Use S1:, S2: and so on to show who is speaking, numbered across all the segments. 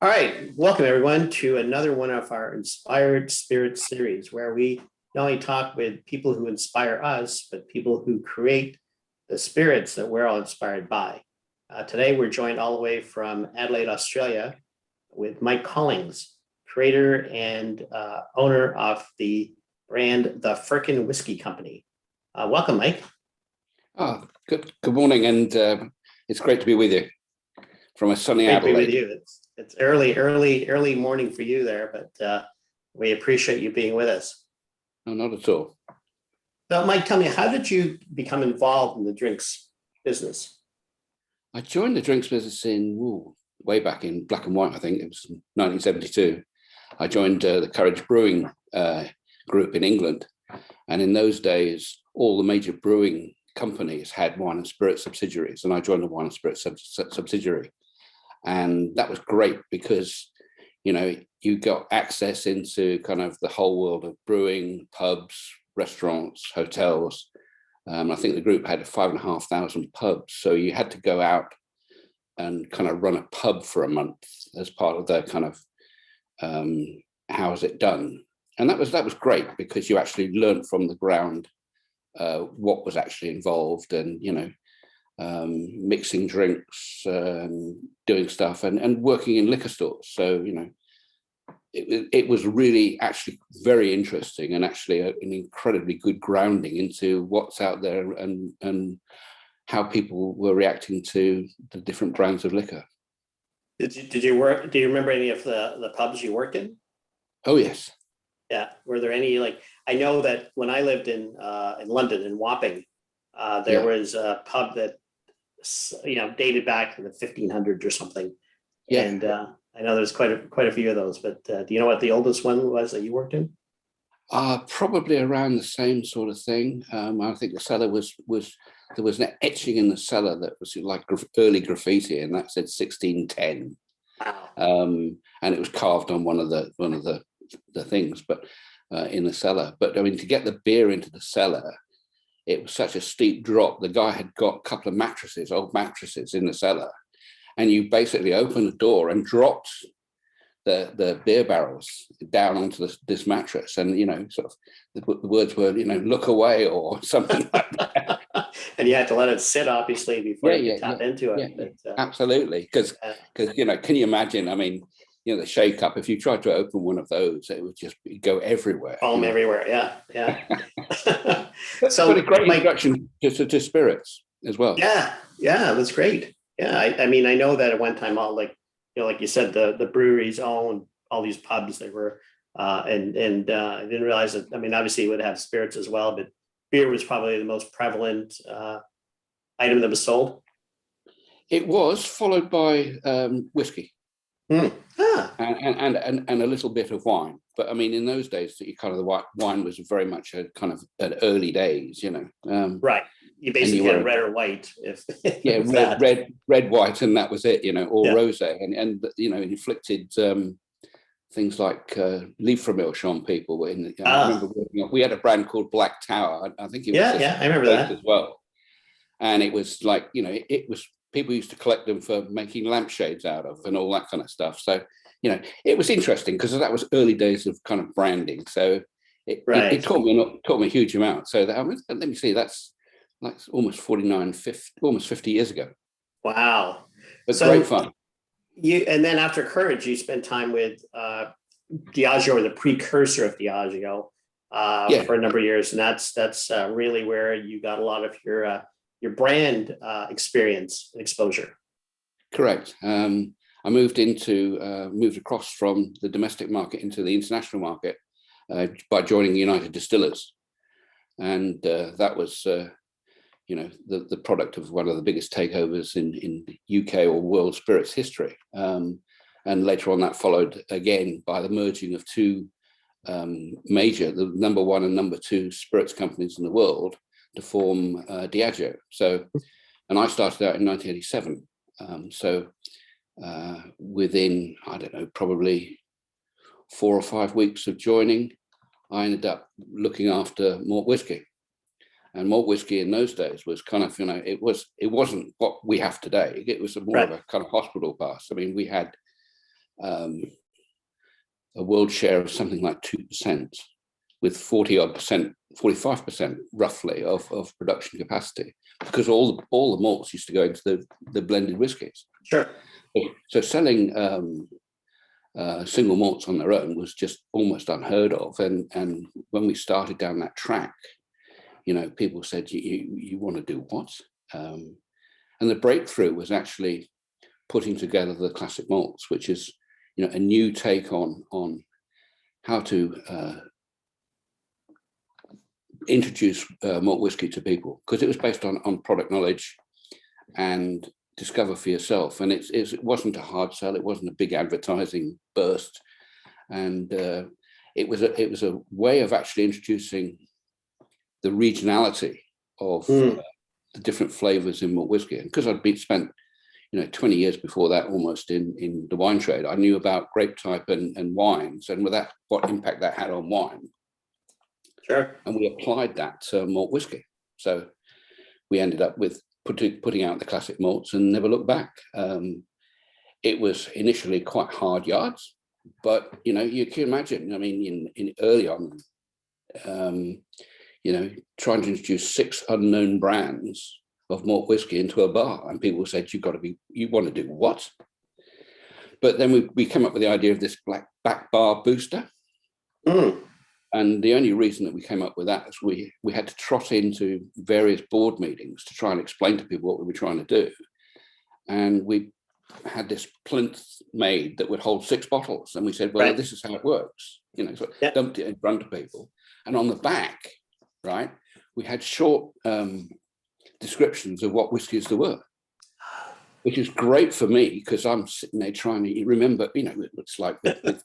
S1: All right, welcome everyone to another one of our Inspired Spirit series, where we not only talk with people who inspire us, but people who create the spirits that we're all inspired by. Today, we're joined all the way from Adelaide, Australia, with Mike Collings, creator and owner of the brand, the Firkin Whisky Company. Welcome, Mike.
S2: Good morning, and it's great to be with you from a sunny
S1: Great to be with
S2: Adelaide.
S1: you. It's early morning for you there, but we appreciate you being with us.
S2: No, not at all.
S1: So, Mike, tell me, how did you become involved in the drinks business?
S2: I joined the drinks business way back in black and white. I think it was 1972. I joined the Courage Brewing group in England, and in those days, all the major brewing companies had wine and spirit subsidiaries, and I joined the wine and spirit subsidiary. And that was great because, you got access into kind of the whole world of brewing, pubs, restaurants, hotels. I think the group had 5,500 pubs. So you had to go out and kind of run a pub for a month as part of their kind of how is it done. And that was great because you actually learned from the ground what was actually involved, and mixing drinks, doing stuff, and working in liquor stores. So it was really actually very interesting, and actually an incredibly good grounding into what's out there and how people were reacting to the different brands of liquor.
S1: Did you work? Do you remember any of the pubs you worked in?
S2: Oh yes.
S1: Yeah. Were there any, like, I know that when I lived in London, in Wapping, there was a pub that dated back to the 1500s or something.
S2: Yeah.
S1: And I know there's quite a few of those, but do you know what the oldest one was that you worked in?
S2: Probably around the same sort of thing. I think the cellar was there was an etching in the cellar that was like early graffiti, and that said 1610.
S1: Wow.
S2: And it was carved on one of the things, but in the cellar. But I mean, to get the beer into the cellar, it was such a steep drop. The guy had got a couple of old mattresses in the cellar, and you basically opened the door and dropped the beer barrels down onto this mattress, and sort of the words were look away or something like that.
S1: And you had to let it sit, obviously, before you could tap into it.
S2: Yeah,
S1: But,
S2: absolutely, because can you imagine? I mean, the shake up. If you tried to open one of those, it would just go everywhere.
S1: Foam everywhere. Yeah.
S2: So, but a great introduction to spirits as well.
S1: Yeah, that's great. Yeah, I mean, I know that at one time, all like like you said, the breweries owned all these pubs. They were, and I didn't realize that. I mean, obviously, it would have spirits as well, but beer was probably the most prevalent item that was sold.
S2: It was followed by whiskey.
S1: Mm. Ah.
S2: And a little bit of wine, but I mean, in those days, the wine was very much a kind of at early days,
S1: Right. You basically had red or white, if
S2: red, white, and that was it, or rosé, and inflicted things like Liefremilch on people. I remember we had a brand called Black Tower. I think it was
S1: I remember that
S2: as well, and it was like it was. People used to collect them for making lampshades out of and all that kind of stuff. So, it was interesting because that was early days of kind of branding. So it taught me a huge amount. So let me see, that's like almost 50 years ago.
S1: Wow.
S2: But great fun.
S1: And then after Courage, you spent time with Diageo, or the precursor of Diageo, for a number of years. And that's really where you got a lot of your brand experience and exposure.
S2: Correct. I moved across from the domestic market into the international market by joining United Distillers, and that was the product of one of the biggest takeovers in UK or world spirits history. And later on, that followed again by the merging of two the number one and number two spirits companies in the world to form Diageo. So, and I started out in 1987. Within, I don't know, probably 4 or 5 weeks of joining, I ended up looking after malt whiskey. And malt whiskey in those days was kind of, it wasn't what we have today. It was more of a kind of hospital pass. I mean, we had a world share of something like 2%, with 45% roughly of production capacity, because all the malts used to go into the blended whiskies.
S1: Sure.
S2: So selling single malts on their own was just almost unheard of. And when we started down that track, people said, you want to do what? And the breakthrough was actually putting together the classic malts, which is, a new take on how to introduce malt whiskey to people, because it was based on product knowledge and discover for yourself. And it wasn't a hard sell. It wasn't a big advertising burst. And it was a way of actually introducing the regionality of the different flavors in malt whiskey. And because I'd spent 20 years before that almost in the wine trade, I knew about grape type and wines, and with that, what impact that had on wine.
S1: Sure.
S2: And we applied that to malt whiskey. So we ended up with putting out the classic malts and never looked back. It was initially quite hard yards, but you can imagine, in early on, trying to introduce 6 unknown brands of malt whiskey into a bar, and people said, you want to do what? But then we came up with the idea of this back bar booster. And the only reason that we came up with that is we had to trot into various board meetings to try and explain to people what we were trying to do. And we had this plinth made that would hold 6 bottles. And we said, well, This is how it works. So dumped it in front of people. And on the back, right, we had short descriptions of what whiskies there were, which is great for me, because I'm sitting there trying to remember, it's like with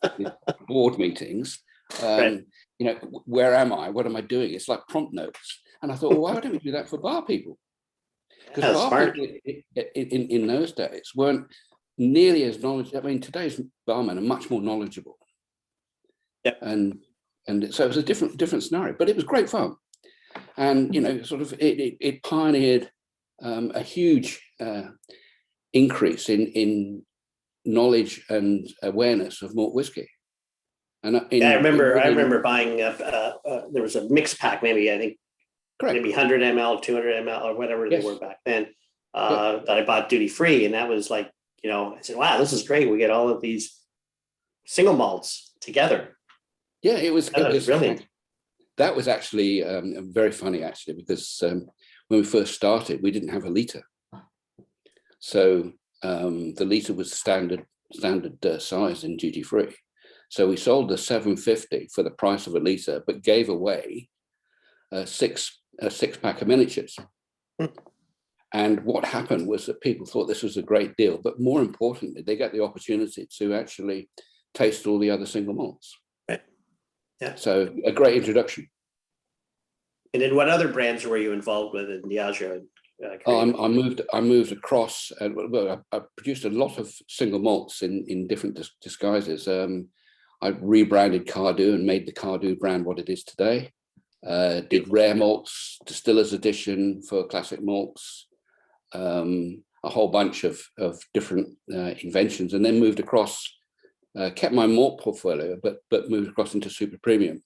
S2: board meetings. Where am I? What am I doing? It's like prompt notes. And I thought, well, why don't we do that for bar people? Because bar people in those days weren't nearly as knowledgeable. Today's barmen are much more knowledgeable.
S1: Yep.
S2: And so it was a different scenario, but it was great fun. And, it pioneered a huge increase in knowledge and awareness of malt whiskey. And
S1: I remember buying there was a mix pack, maybe 100 ml, 200 ml, or whatever they were back then, that I bought duty free, and that was like, I said, wow, this is great. We get all of these single malts together.
S2: Yeah, it was
S1: brilliant.
S2: That was actually very funny, actually, because when we first started, we didn't have a litre. So the litre was standard size in duty free. So we sold the 750 for the price of a litre, but gave away a six pack of miniatures. And what happened was that people thought this was a great deal, but more importantly, they got the opportunity to actually taste all the other single malts.
S1: Right. Yeah.
S2: So a great introduction.
S1: And then what other brands were you involved with in Diageo?
S2: I moved across, and I produced a lot of single malts in different disguises. I rebranded Cardew and made the Cardew brand what it is today. Did rare malts, distiller's edition for classic malts, a whole bunch of different inventions, and then moved across, kept my malt portfolio, but moved across into super premium,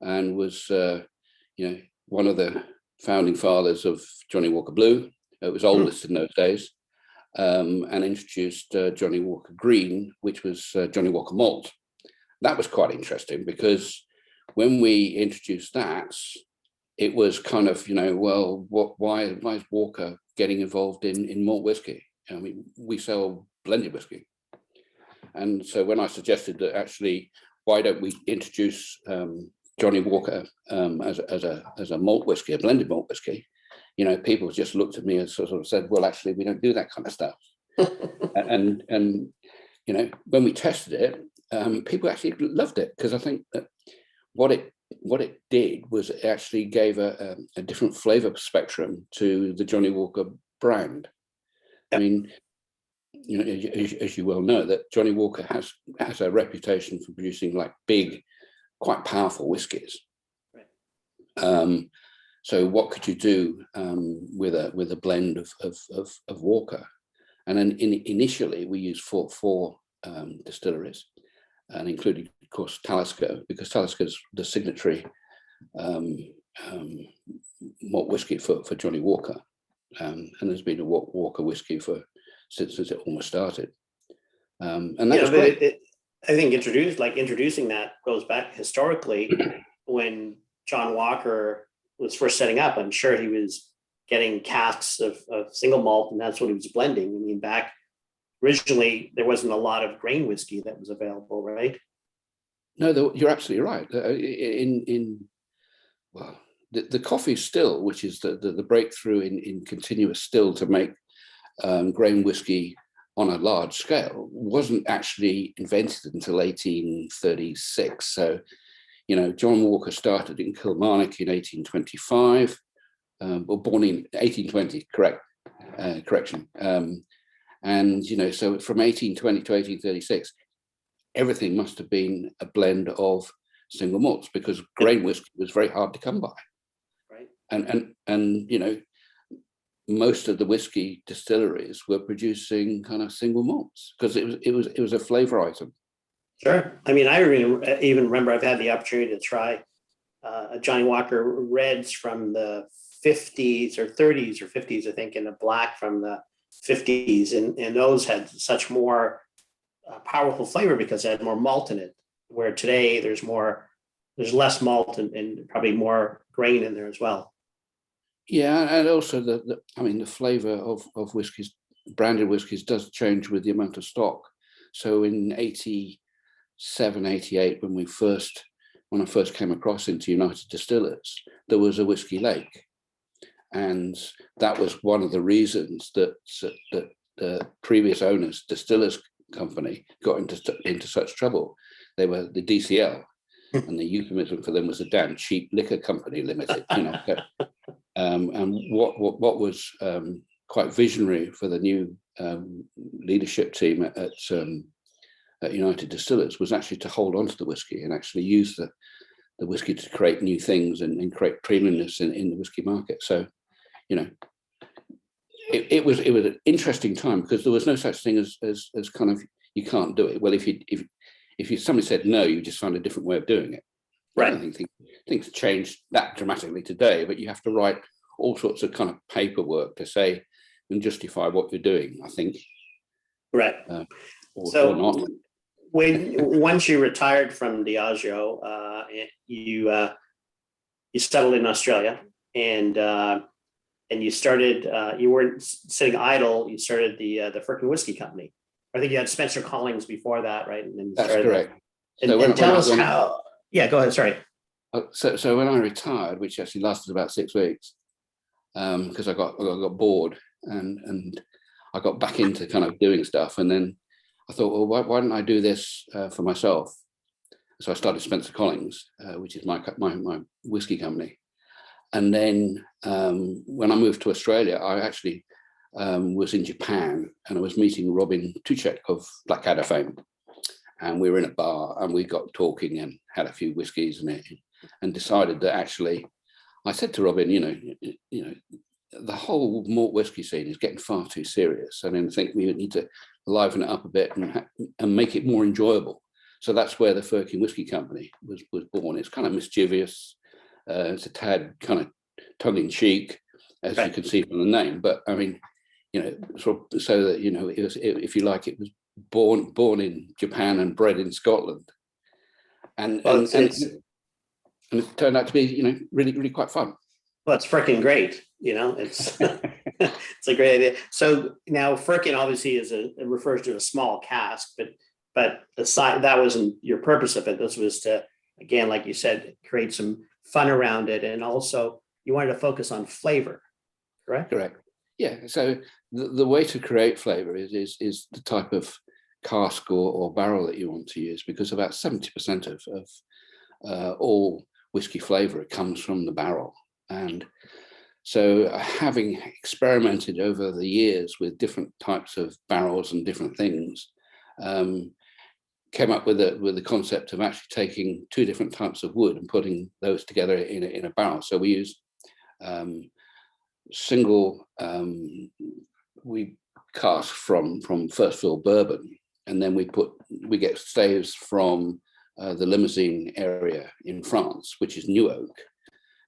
S2: and was one of the founding fathers of Johnny Walker Blue. It was oldest in those days, and introduced Johnny Walker Green, which was Johnny Walker Malt. That was quite interesting, because when we introduced that, it was kind of, why is Walker getting involved in malt whiskey? We sell blended whiskey. And so when I suggested that actually, why don't we introduce Johnny Walker as a malt whiskey, a blended malt whiskey, people just looked at me and sort of said, well, actually, we don't do that kind of stuff. and when we tested it, people actually loved it, because I think that what it did was it actually gave a different flavor spectrum to the Johnny Walker brand. Yep. As you well know, that Johnny Walker has a reputation for producing like big, quite powerful whiskies. Right. So what could you do with a blend of Walker? And then initially we used four distilleries, and including, of course, Talisker, because Talisker is the signatory malt whiskey for Johnny Walker, and there's been a Walker whiskey since it almost started, and that was great.
S1: I think introducing that goes back historically when John Walker was first setting up. I'm sure he was getting casks of single malt, and that's what he was blending. I mean, back originally there wasn't a lot of grain whiskey that was available, right?
S2: No, you're absolutely right. The coffee still, which is the breakthrough in continuous still to make grain whiskey on a large scale, wasn't actually invented until 1836. So, John Walker started in Kilmarnock in 1825, or born in 1820, correction. And, so from 1820 to 1836, everything must have been a blend of single malts, because grain whiskey was very hard to come by.
S1: Right.
S2: And most of the whiskey distilleries were producing kind of single malts because it was a flavor item.
S1: Sure. I mean, I even remember I've had the opportunity to try Johnny Walker Reds from the 50s or 30s or 50s, I think, and a black from the 50s. And those had such more powerful flavor because it had more malt in it, where today there's less malt and probably more grain in there as well.
S2: Yeah, and also the flavor of whiskies, branded whiskies, does change with the amount of stock. So in 87, 88, when I first came across into United Distillers, there was a whiskey lake, and that was one of the reasons that the previous owners, Distillers Company, got into such trouble. They were the DCL, and the euphemism for them was a damn cheap liquor company limited. And what was quite visionary for the new leadership team at United Distillers was actually to hold on to the whiskey and actually use the whiskey to create new things and create premiumness in the whiskey market. So, it was an interesting time because there was no such thing as kind of, you can't do it. Well, if somebody said no, you just find a different way of doing it.
S1: Right.
S2: I don't think things changed that dramatically today, but you have to write all sorts of kind of paperwork to say and justify what you're doing, I think.
S1: Right.
S2: Or not.
S1: Once you retired from Diageo, you settled in Australia, and you started. You weren't sitting idle. You started the Firkin Whisky Company. I think you had Spencer Collings before that, right? And then
S2: that's correct.
S1: And tell us how. Yeah, go ahead. Sorry.
S2: So when I retired, which actually lasted about 6 weeks, because I got bored and I got back into kind of doing stuff, and then I thought, well, why don't I do this for myself? So I started Spencer Collings, which is my whiskey company. And then when I moved to Australia, I actually was in Japan, and I was meeting Robin Tuchek of Blackadder fame. And we were in a bar and we got talking and had a few whiskies and decided that actually, I said to Robin, the whole malt whiskey scene is getting far too serious. I mean, I think we need to liven it up a bit and make it more enjoyable. So that's where the Firkin Whisky Company was born. It's kind of mischievous. It's a tad kind of tongue in cheek, as you can see from the name. But I mean, so that, it was, if you like, it was born in Japan and bred in Scotland. And it turned out to be, really, really quite fun.
S1: Well, it's freaking great. It's it's a great idea. So now Firkin obviously it refers to a small cask, but aside, that wasn't your purpose of it. This was to, again, like you said, create some fun around it, and also you wanted to focus on flavor, correct?
S2: Correct. Yeah. So the way to create flavor is the type of cask or barrel that you want to use, because about 70% of all whiskey flavor comes from the barrel. And so having experimented over the years with different types of barrels and different things, came up with the concept of actually taking two different types of wood and putting those together in a barrel. So we use we cask from first fill bourbon, and then we get staves from the Limousin area in France, which is new oak,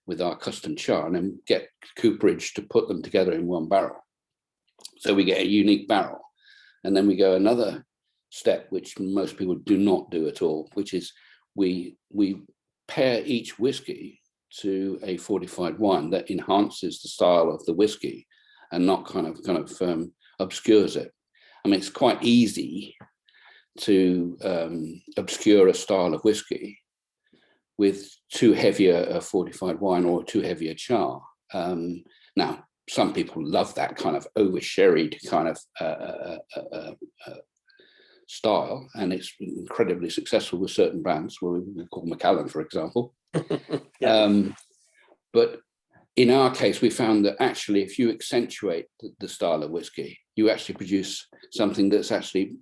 S2: with our custom char, and then get cooperage to put them together in one barrel. So we get a unique barrel. And then we go another step, which most people do not do at all, which is we pair each whiskey to a fortified wine that enhances the style of the whiskey and not kind of obscures it. I mean, it's quite easy to obscure a style of whiskey with too heavier a fortified wine or too heavy a char. Now, some people love that kind of over sherried kind of style, and it's incredibly successful with certain brands, where we call Macallan, for example. Yeah. But in our case, we found that actually, if you accentuate the style of whiskey, you actually produce something that's actually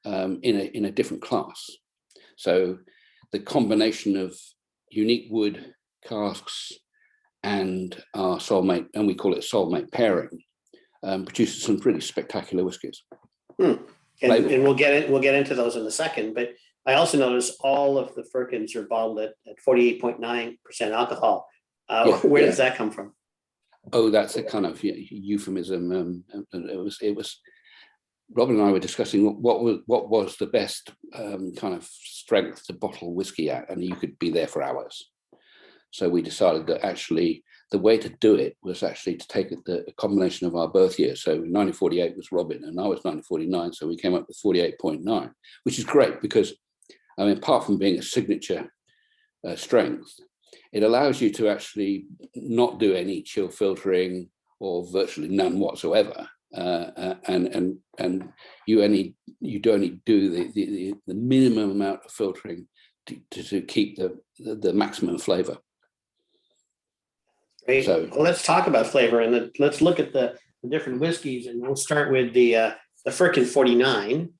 S2: in a different class. So the combination of unique wood casks and our soulmate, and we call it soulmate pairing, produces some pretty spectacular whiskies.
S1: And we'll get into those in a second. But I also noticed all of the Firkins are bottled at 48.9% alcohol. Where does that come from?
S2: Oh, that's a kind of euphemism. It was. Robin and I were discussing what was the best kind of strength to bottle whiskey at, and you could be there for hours. So we decided that actually the way to do it was actually to take the combination of our birth year. So 1948 was Robin, and I was 1949, so we came up with 48.9, which is great because, I mean, apart from being a signature strength, it allows you to actually not do any chill filtering or virtually none whatsoever. And you only do the minimum amount of filtering to keep the maximum flavor.
S1: Great. So, well, let's talk about flavor, and let's look at the different whiskeys, and we'll start with the Firkin 49,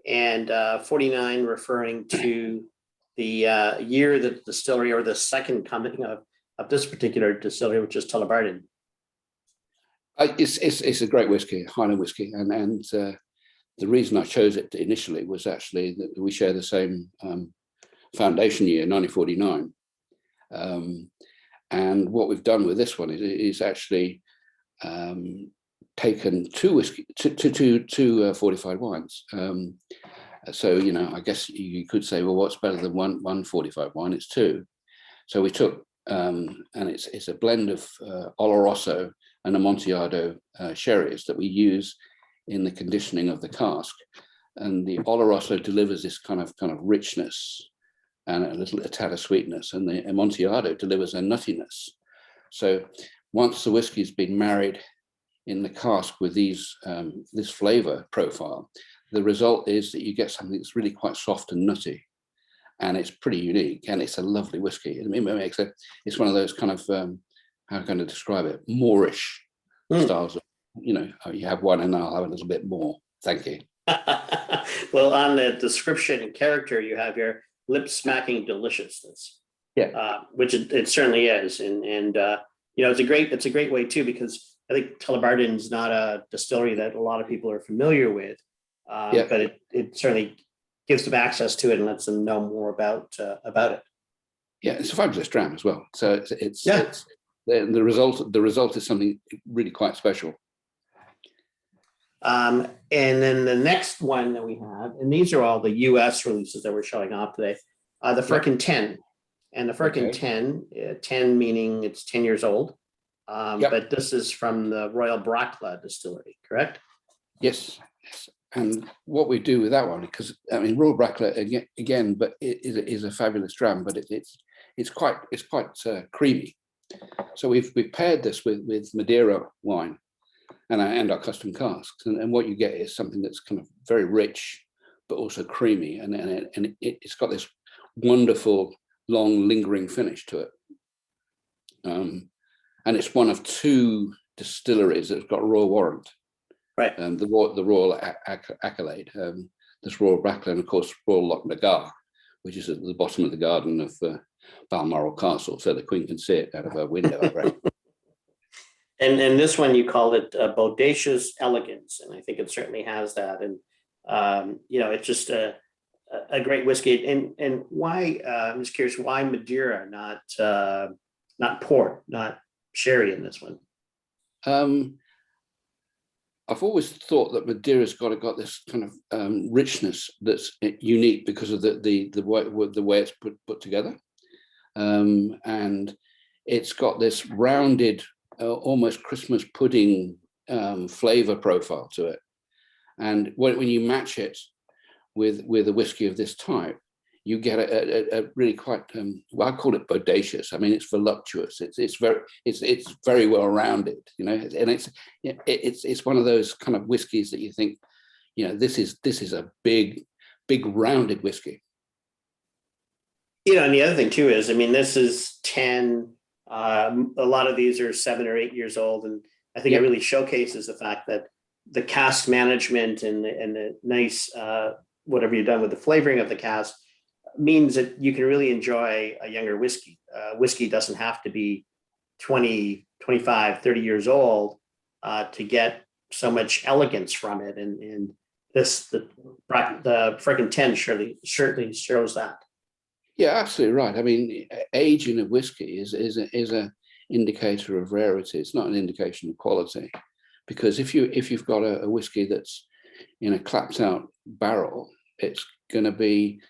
S1: and 49 referring to the year that the distillery, or the second coming of this particular distillery, which is Tullibardine.
S2: It's a great whiskey, Highland whiskey, and the reason I chose it initially was actually that we share the same foundation year, 1949. And what we've done with this one is actually taken two fortified wines. So, I guess you could say, well, what's better than one fortified wine? It's two. So we took, and it's a blend of Oloroso and Amontillado sherries that we use in the conditioning of the cask. And the Oloroso delivers this kind of richness and a tad of sweetness, and the Amontillado delivers a nuttiness. So once the whiskey's been married in the cask with this flavor profile, the result is that you get something that's really quite soft and nutty, and it's pretty unique, and it's a lovely whiskey. I mean, it's one of those kind of how can I describe it? Moorish styles of, you have one and I'll have a little bit more. Thank you.
S1: Well, on the description and character, you have your lip-smacking deliciousness. Yeah, which it certainly is, and it's a great way too, because I think Tullibardine is not a distillery that a lot of people are familiar with, but it certainly gives them access to it and lets them know more about it.
S2: Yeah, it's a fabulous dram as well. So it's the result is something really quite special.
S1: And then the next one that we have, and these are all the US releases that we're showing off today, the Firkin 10. And the Firkin 10 meaning it's 10 years old. But this is from the Royal Brackla distillery, correct?
S2: Yes. And what we do with that one, because I mean, Royal Brackla again, but it is a fabulous dram, but it's quite creamy. So we've paired this with Madeira wine and our custom casks, and what you get is something that's kind of very rich, but also creamy, and it's got this wonderful, long, lingering finish to it. And it's one of two distilleries that's got a royal warrant, right? And the royal accolade. There's Royal Brackla, and of course Royal Lochnagar, which is at the bottom of the garden of Balmoral Castle, so the Queen can see it out of her window. Right? And
S1: this one you call it Bodacious Elegance, and I think it certainly has that. And It's just a great whiskey. And why? I'm just curious, why Madeira, not port, not sherry in this one?
S2: Um, I've always thought that Madeira's got this kind of richness that's unique because of the way it's put together, and it's got this rounded, almost Christmas pudding flavor profile to it. And when you match it with a whiskey of this type, you get a really quite well, I call it bodacious. I mean, it's voluptuous. It's very well rounded, and it's one of those kind of whiskies that you think, this is a big rounded whiskey.
S1: And the other thing too is, I mean, this is 10. A lot of these are 7 or 8 years old, and I think it really showcases the fact that the cask management and the nice whatever you've done with the flavoring of the cask means that you can really enjoy a younger whiskey. Whiskey doesn't have to be 20, 25, 30 years old to get so much elegance from it. And the Firkin 10 certainly shows that.
S2: Yeah, absolutely right. I mean, age in a whiskey is a indicator of rarity. It's not an indication of quality, because if you've got a whiskey that's in a clapped out barrel, it's going to be,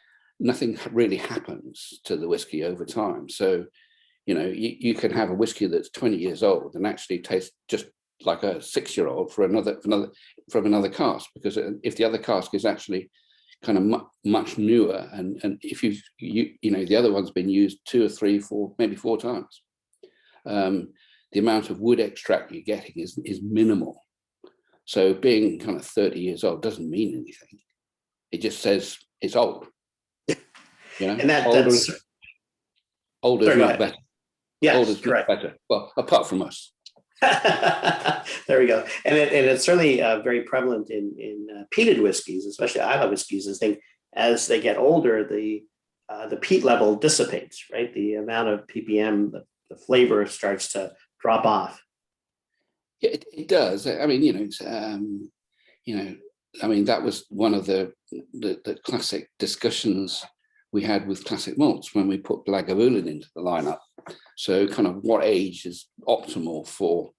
S2: nothing really happens to the whiskey over time. So, you can have a whiskey that's 20 years old and actually taste just like a 6-year-old from another cask, because if the other cask is actually kind of much newer, and if the other one's been used 2 or 3, 4, maybe 4 times, the amount of wood extract you're getting is minimal. So being kind of 30 years old doesn't mean anything. It just says it's old.
S1: And
S2: older is not better.
S1: Yes,
S2: older is
S1: correct.
S2: not better. Well, apart from us.
S1: There we go. And it's certainly very prevalent in peated whiskeys, especially Islay whiskeys. As they get older, the peat level dissipates, right? The amount of ppm, the flavor starts to drop off.
S2: Yeah, it does. I mean, that was one of the classic discussions we had with classic malts when we put Lagavulin into the lineup. So, kind of, what age is optimal for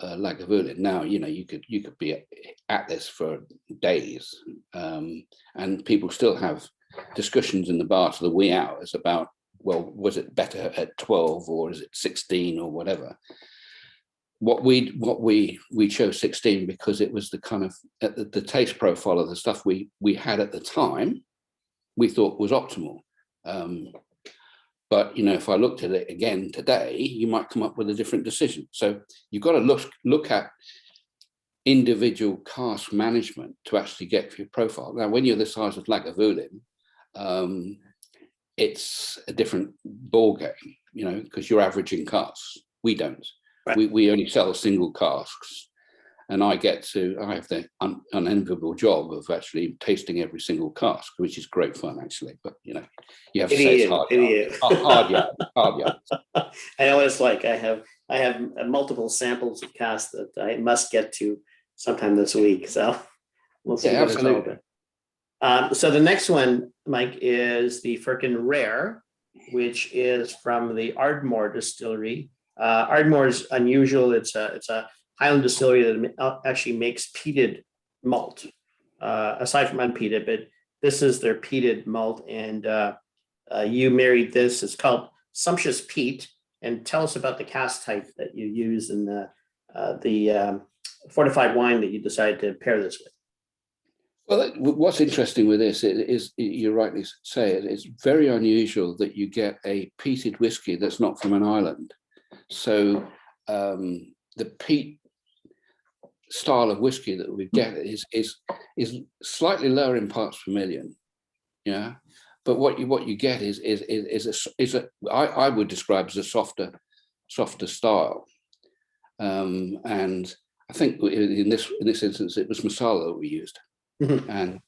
S2: Lagavulin? Now, you could be at this for days, and people still have discussions in the bar to the wee hours about, well, was it better at 12 or is it 16 or whatever? What we chose 16 because it was the kind of the taste profile of the stuff we had at the time we thought was optimal. But if I looked at it again today, you might come up with a different decision. So you've got to look at individual cask management to actually get for your profile. Now, when you're the size of Lagavulin, it's a different ball game, because you're averaging casks. We don't. Right. We only sell single casks, and I have the unenviable job of actually tasting every single cask, which is great fun, actually. But you have to say it's hard yards.
S1: I know what it's like. I have multiple samples of casks that I must get to sometime this week. So we'll see.
S2: Yeah, absolutely.
S1: So the next one, Mike, is the Firkin Rare, which is from the Ardmore distillery. Ardmore is unusual. It's a Highland distillery that actually makes peated malt, aside from unpeated, but this is their peated malt. And you married this. It's called Sumptuous Peat. And tell us about the cask type that you use in the fortified wine that you decided to pair this with.
S2: Well, what's interesting with this is you rightly say it's very unusual that you get a peated whiskey that's not from an island. So the peat style of whiskey that we get is slightly lower in parts per million, But what you get is I would describe as a softer style, and I think in this instance it was Masala that we used, and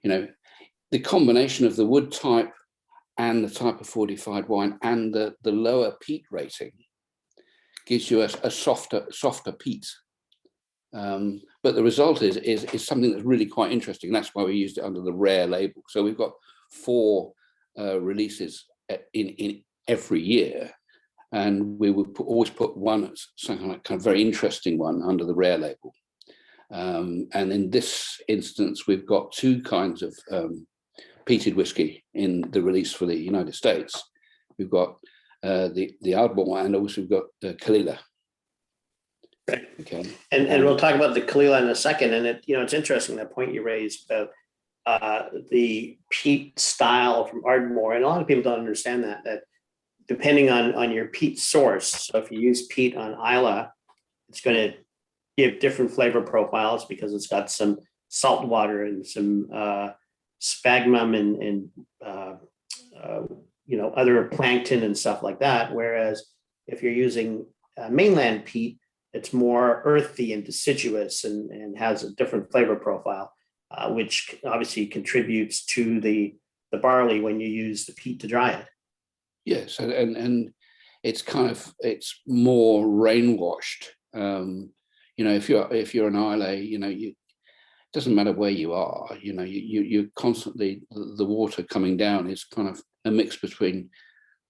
S2: the combination of the wood type and the type of fortified wine and the lower peat rating gives you a softer peat. but the result is something that's really quite interesting. That's why we used it under the rare label. So we've got 4 releases in every year, and we would always put one, something like kind of very interesting one, under the rare label. And in this instance, we've got 2 kinds of peated whiskey in the release for the United States. We've got the Ardmore, and also we've got Kalila.
S1: Right.
S2: Okay.
S1: And we'll talk about the Kalila in a second. And it's interesting, that point you raised about the peat style from Ardmore. And a lot of people don't understand that depending on your peat source. So if you use peat on Isla, it's going to give different flavor profiles because it's got some salt water and some sphagnum and other plankton and stuff like that. Whereas if you're using mainland peat, it's more earthy and deciduous and has a different flavor profile, which obviously contributes to the barley when you use the peat to dry it.
S2: Yes, and it's it's more rain washed. If you're an Islay, it doesn't matter where you are. You're constantly, the water coming down is kind of a mix between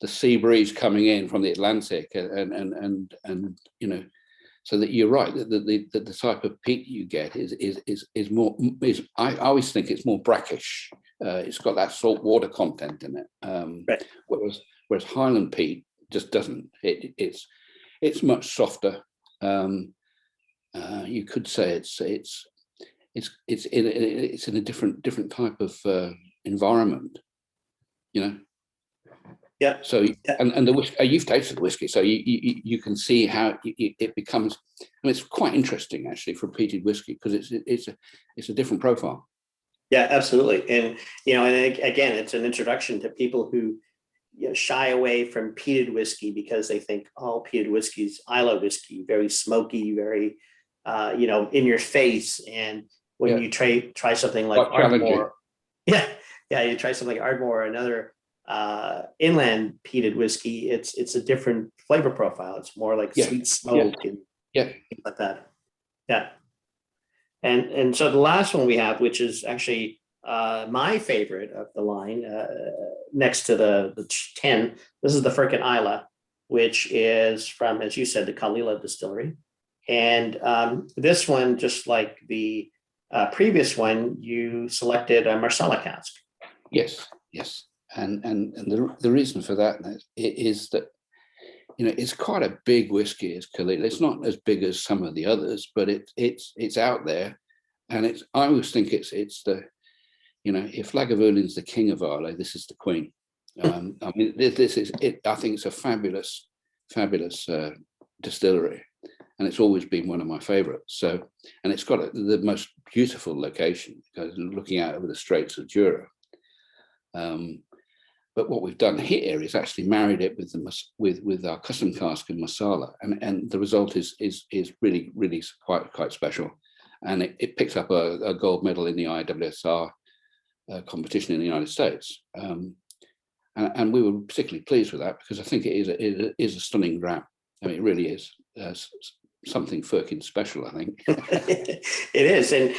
S2: the sea breeze coming in from the Atlantic and so that you're right, that the type of peat you get is more, I always think it's more brackish. It's got that salt water content in it.
S1: Right.
S2: Whereas Highland peat just doesn't. It's much softer. You could say it's in a different type of environment.
S1: Yeah.
S2: So and the whiskey, you've tasted the whiskey, so you can see how it becomes. And it's quite interesting actually for peated whiskey, because it's a different profile.
S1: Yeah, absolutely. And again, it's an introduction to people who shy away from peated whiskey because they think, oh, peated whiskey is Islay whiskey, very smoky, very in your face. And when you try something like Ardmore, you try something like Ardmore or another inland peated whiskey, it's a different flavor profile. It's more like sweet smoke and things like that. Yeah. And so the last one we have, which is actually my favorite of the line, next to the 10, this is the Firkin Isla, which is from, as you said, the Kalila distillery. And this one, just like the previous one, you selected a Marsala cask.
S2: Yes. And the reason for that is that it's quite a big whiskey, as Kalila. It's not as big as some of the others, but it's out there, and I always think it's the if Lagavulin the king of Islay, this is the queen. I mean, this is it. I think it's a fabulous distillery, and it's always been one of my favorites. So, and it's got the most beautiful location, looking out over the Straits of Jura. But what we've done here is actually married it with our custom cask in Marsala, and the result is really quite special. And it picked up a gold medal in the IWSR competition in the United States, and we were particularly pleased with that because I think it is a stunning dram. I mean, it really is something Firkin special, I think.
S1: It is, and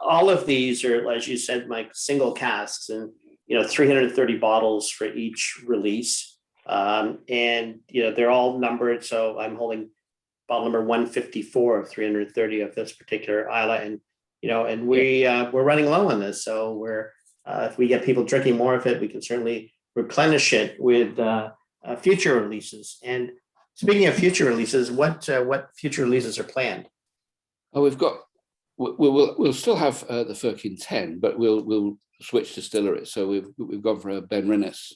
S1: all of these are, as you said, Mike, single casks, and 330 bottles for each release, and they're all numbered. So I'm holding bottle number 154 of 330 of this particular Islay, and we're running low on this. So we're if we get people drinking more of it, we can certainly replenish it with future releases. And speaking of future releases, what future releases are planned?
S2: Oh, we'll still have the Firkin 10, but we'll switch distilleries. So we've gone for a Ben Rinnes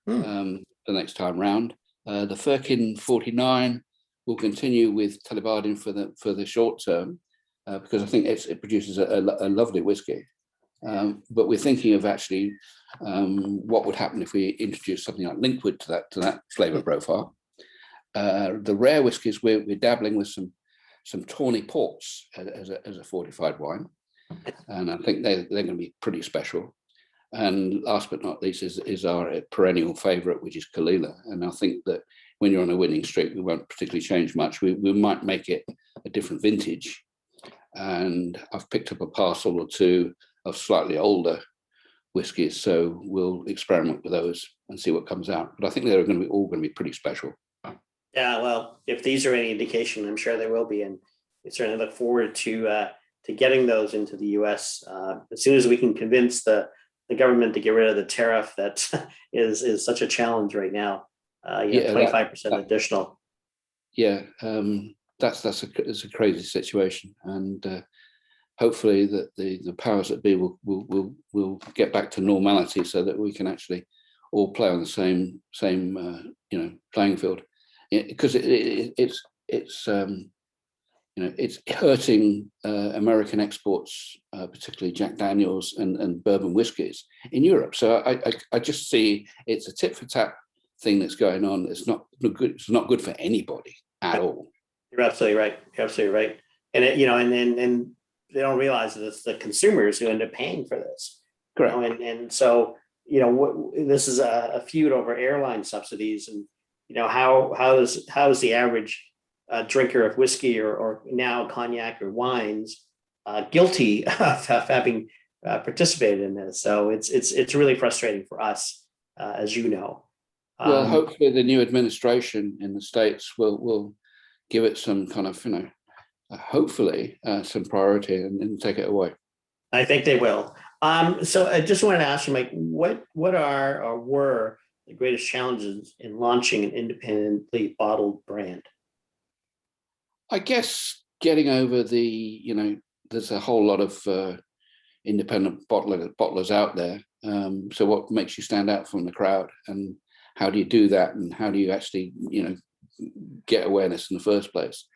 S2: the next time round. The Firkin 49 will continue with Tullibardine for the short term because I think it produces a lovely whiskey. But we're thinking of actually what would happen if we introduce something like Linkwood to that flavour profile. The rare whiskies, we're dabbling with some tawny ports as a fortified wine, and I think they're going to be pretty special. And last but not least is our perennial favourite, which is Kalila. And I think that when you're on a winning streak, we won't particularly change much. We might make it a different vintage, and I've picked up a parcel or two of slightly older whiskies, so we'll experiment with those and see what comes out. But I think they're all going to be pretty special.
S1: Yeah, well, if these are any indication, I'm sure they will be, and we certainly look forward to getting those into the U.S. As soon as we can convince the government to get rid of the tariff that is such a challenge right now. 25% additional.
S2: Yeah, that's a crazy situation, and hopefully that the powers that be will get back to normality so that we can actually all play on the same playing field, because it's hurting American exports, particularly Jack Daniels and bourbon whiskies in Europe. So I just see it's a tit for tat thing that's going on. It's not good. It's not good for anybody at all.
S1: You're absolutely right. You're absolutely right. And and they don't realize that it's the consumers who end up paying for this.
S2: Correct.
S1: And so this is a feud over airline subsidies, and how is the average drinker of whiskey or now cognac or wines guilty of having participated in this? So it's really frustrating for us, as you know.
S2: Well, hopefully the new administration in the States will give it some kind of hopefully some priority and take it away.
S1: I think they will. So I just wanted to ask you, Mike, what are or were the greatest challenges in launching an independently bottled brand?
S2: I guess getting over there's a whole lot of independent bottlers out there. So what makes you stand out from the crowd, and how do you do that, and how do you actually get awareness in the first place?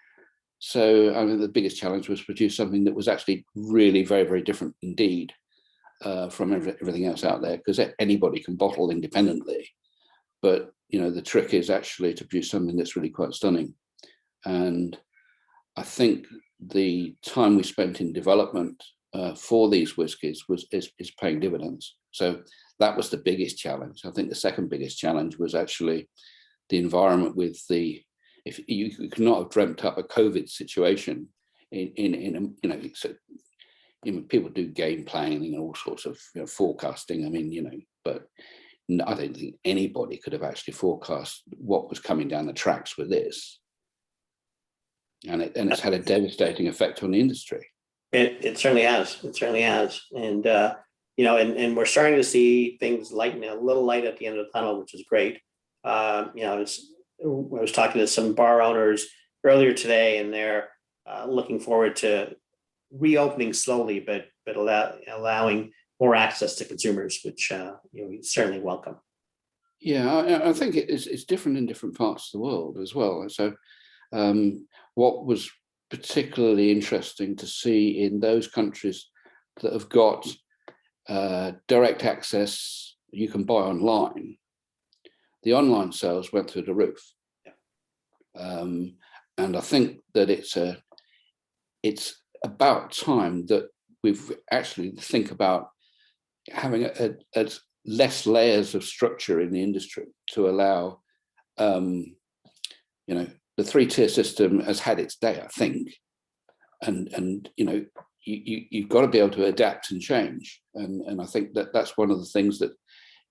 S2: So I mean, the biggest challenge was produce something that was actually really very, very different indeed from everything else out there, because anybody can bottle independently, but the trick is actually to produce something that's really quite stunning. And I think the time we spent in development for these whiskies is paying dividends. So that was the biggest challenge. I think the second biggest challenge was actually the environment with if you could not have dreamt up a COVID situation people do game planning and all sorts of forecasting. I mean, but I don't think anybody could have actually forecast what was coming down the tracks with this. And it's had a devastating effect on the industry.
S1: It certainly has. It certainly has. And and we're starting to see things lighten, a little light at the end of the tunnel, which is great. I was talking to some bar owners earlier today, and they're looking forward to reopening slowly, but allowing more access to consumers, which we certainly welcome.
S2: Yeah, I think it's different in different parts of the world as well. So what was particularly interesting to see in those countries that have got direct access, you can buy online. The online sales went through the roof, and I think that it's about time that we've actually think about having a less layers of structure in the industry to allow, the 3-tier system has had its day, I think, and you've got to be able to adapt and change, and I think that's one of the things that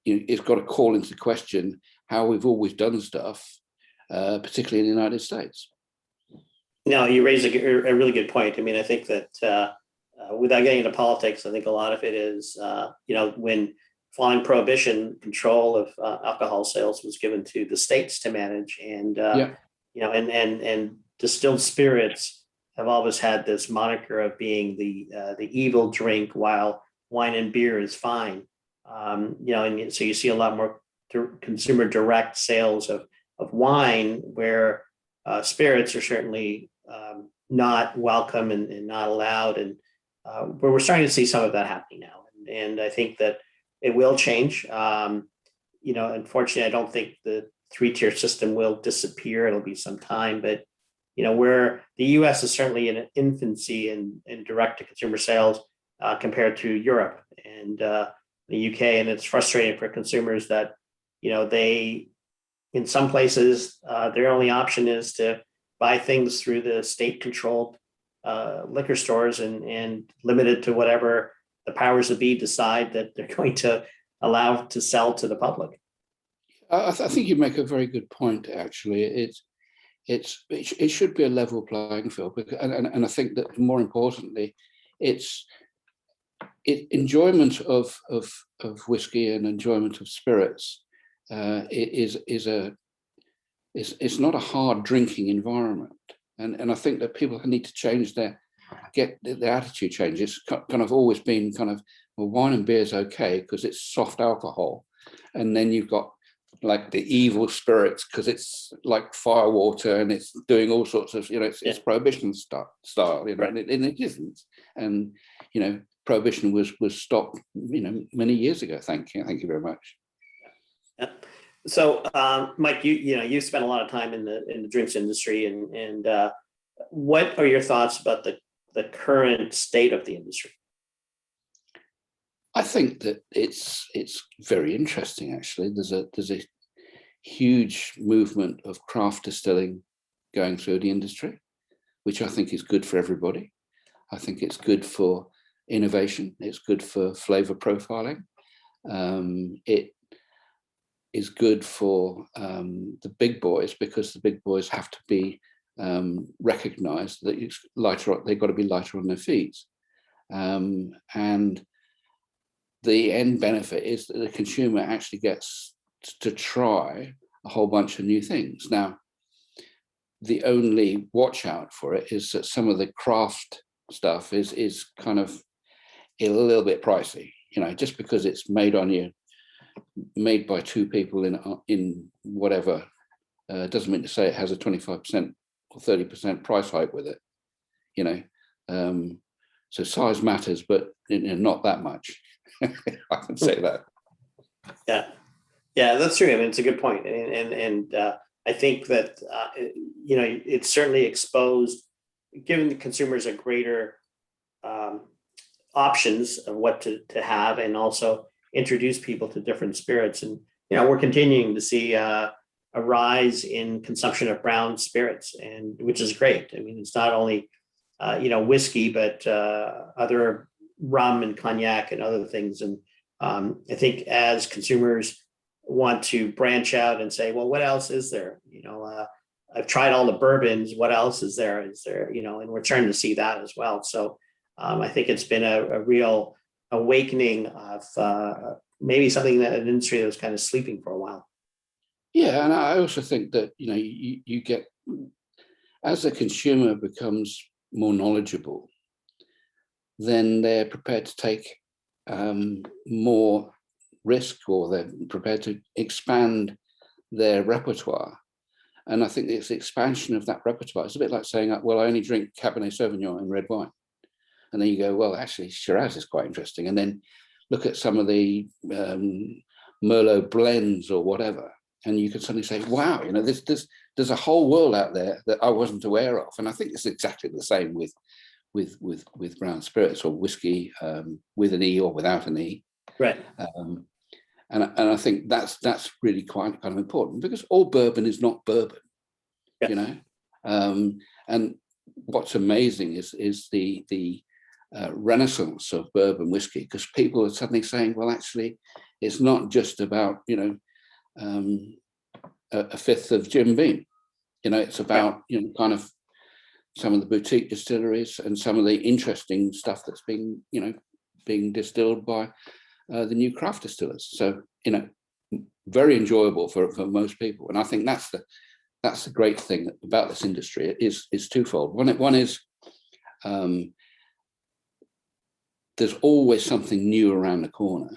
S2: it's got to call into question how we've always done stuff, particularly in the United States.
S1: No, you raise a really good point. I mean, I think that without getting into politics, I think a lot of it is, when following prohibition, control of alcohol sales was given to the states to manage, and and distilled spirits have always had this moniker of being the evil drink, while wine and beer is fine. And so you see a lot more consumer direct sales of wine, where spirits are certainly not welcome and not allowed, and where we're starting to see some of that happening now, and I think that it will change. Unfortunately, I don't think the 3-tier system will disappear. It'll be some time, but where the U.S. is certainly in infancy in direct to consumer sales compared to Europe and the U.K., and it's frustrating for consumers that they, in some places, their only option is to buy things through the state-controlled liquor stores and limited to whatever the powers that be decide that they're going to allow to sell to the public.
S2: I think you make a very good point. Actually, it should be a level playing field, and I think that more importantly, it's enjoyment of whiskey and enjoyment of spirits it's not a hard drinking environment, and I think that people need to change their attitude change. It's kind of always been kind of, well, wine and beer is okay because it's soft alcohol, and then you've got like the evil spirits because it's like firewater and it's doing all sorts of, it's prohibition style,
S1: right.
S2: and it isn't. And prohibition was stopped many years ago. Thank you very much.
S1: Yeah. So Mike, you spent a lot of time in the drinks industry, and what are your thoughts about the current state of the industry?
S2: I think that it's very interesting. Actually, there's a huge movement of craft distilling going through the industry, which I think is good for everybody. I think it's good for innovation. It's good for flavor profiling. It is good for the big boys, because the big boys have to be recognized that they've got to be lighter on their feet. And the end benefit is that the consumer actually gets to try a whole bunch of new things. Now, the only watch out for it is that some of the craft stuff is kind of a little bit pricey, just because it's made by two people in whatever, doesn't mean to say it has a 25% or 30% price hike with it, so size matters, but not that much. I can say that.
S1: Yeah, that's true. I mean, it's a good point, and I think that it's certainly exposed, giving the consumers a greater options of what to have, and also introduce people to different spirits. And we're continuing to see a rise in consumption of brown spirits, and which is great. I mean, it's not only whiskey, but other rum and cognac and other things. And I think as consumers want to branch out and say, well, what else is there? I've tried all the bourbons. What else is there? And we're starting to see that as well. So I think it's been a real awakening of maybe something that an industry that was kind of sleeping for a while.
S2: Yeah, and I also think that you get, as the consumer becomes more knowledgeable, then they're prepared to take more risk, or they're prepared to expand their repertoire. And I think it's the expansion of that repertoire. It's a bit like saying, well, I only drink Cabernet Sauvignon and red wine. And then you go, well, actually, Shiraz is quite interesting. And then look at some of the Merlot blends or whatever, and you can suddenly say, wow, there's a whole world out there that I wasn't aware of. And I think it's exactly the same with brown spirits or whiskey, with an E or without an E.
S1: Right.
S2: And I think that's really quite kind of important, because all bourbon is not bourbon, and what's amazing is the renaissance of bourbon whiskey, because people are suddenly saying, well, actually, it's not just about a fifth of Jim Beam, it's about kind of some of the boutique distilleries and some of the interesting stuff that's being distilled by the new craft distillers. So very enjoyable for most people. And I think that's the great thing about this industry. Is twofold. One is there's always something new around the corner,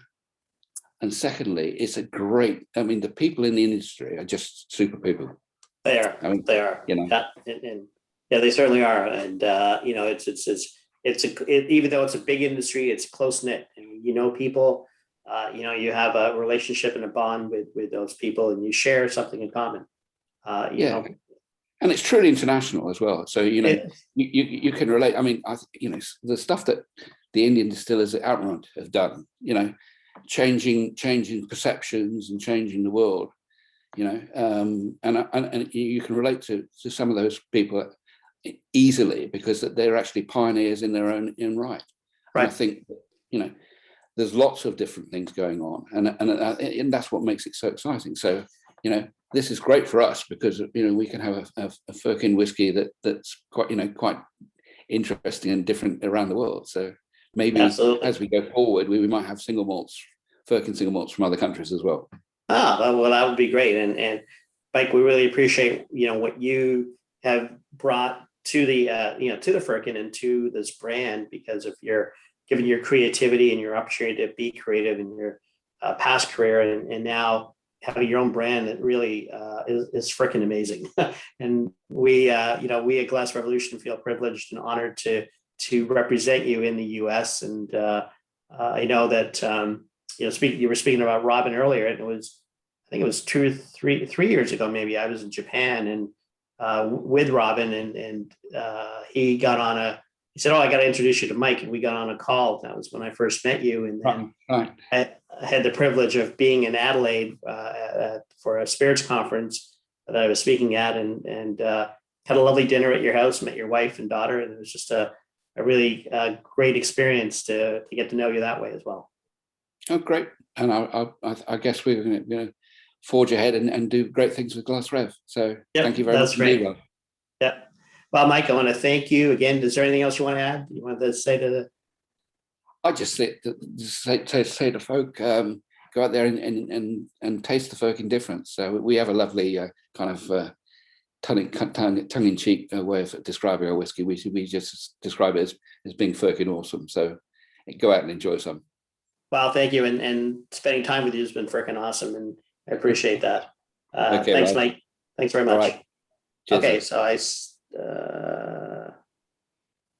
S2: and secondly, it's a great. I mean, the people in the industry are just super people.
S1: They are. They are. Yeah, they certainly are. And even though it's a big industry, it's close knit. People. You have a relationship and a bond with those people, and you share something in common.
S2: And it's truly international as well. So you can relate. I mean, the stuff that the Indian distillers at Outrun have done, changing perceptions and changing the world, and you can relate to some of those people easily because they're actually pioneers in their own right.
S1: Right.
S2: And I think, you know, there's lots of different things going on, and that's what makes it so exciting. So, you know, this is great for us because, you know, we can have a Firkin whiskey that's quite, you know, quite interesting and different around the world. So maybe
S1: Absolutely.
S2: as we go forward, we might have single malts, Firkin single malts from other countries as well.
S1: Well, that would be great. And Mike, we really appreciate, you know, what you have brought to the, you know, to the Firkin and to this brand, because of your, given your creativity and your opportunity to be creative in your past career, and now having your own brand that really is freaking amazing. And we, you know, we at Glass Revolution feel privileged and honored to represent you in the U.S. And I know that, you know, you were speaking about Robin earlier, and I think it was 3 years ago, maybe. I was in Japan and with Robin, and he got on he said, "Oh, I got to introduce you to Mike," and we got on a call. That was when I first met you, and then
S2: Right.
S1: I had the privilege of being in Adelaide for a spirits conference that I was speaking at, and had a lovely dinner at your house, met your wife and daughter, and it was just a really great experience to get to know you that way as well.
S2: Oh, great. And I guess we're going to forge ahead and do great things with Glass Rev. So thank you very much.
S1: That's great. Yeah. Well, Mike, I want to thank you again. Is there anything else you want to add? You want to say to the?
S2: I just say to folk, go out there and taste the Firkin difference. So we have a lovely kind of tongue-in-cheek way of describing our whiskey. We just describe it as being Firkin awesome. So go out and enjoy some.
S1: Well, thank you, and spending time with you has been freaking awesome, and I appreciate that.
S2: Okay,
S1: thanks,
S2: right.
S1: Mike. Thanks very much.
S2: All right. Cheers,
S1: okay,
S2: then.
S1: so